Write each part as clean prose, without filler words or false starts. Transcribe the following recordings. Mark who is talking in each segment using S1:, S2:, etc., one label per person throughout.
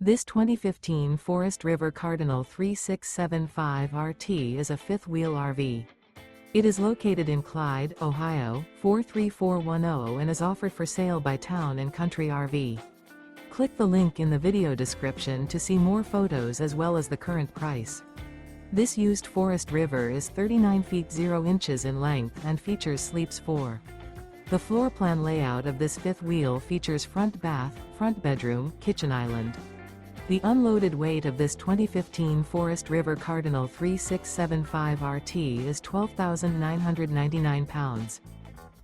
S1: This 2015 Forest River Cardinal 3675 RT is a fifth-wheel RV. It is located in Clyde, Ohio, 43410 and is offered for sale by Town & Country RV. Click the link in the video description to see more photos as well as the current price. This used Forest River is 39 feet 0 inches in length and features sleeps 4. The floor plan layout of this fifth wheel features front bath, front bedroom, kitchen island. The unloaded weight of this 2015 Forest River Cardinal 3675 RT is 12,999 pounds.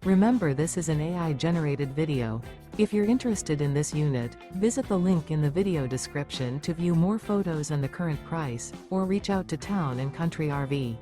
S1: Remember, this is an AI-generated video. If you're interested in this unit, visit the link in the video description to view more photos and the current price, or reach out to Town & Country RV.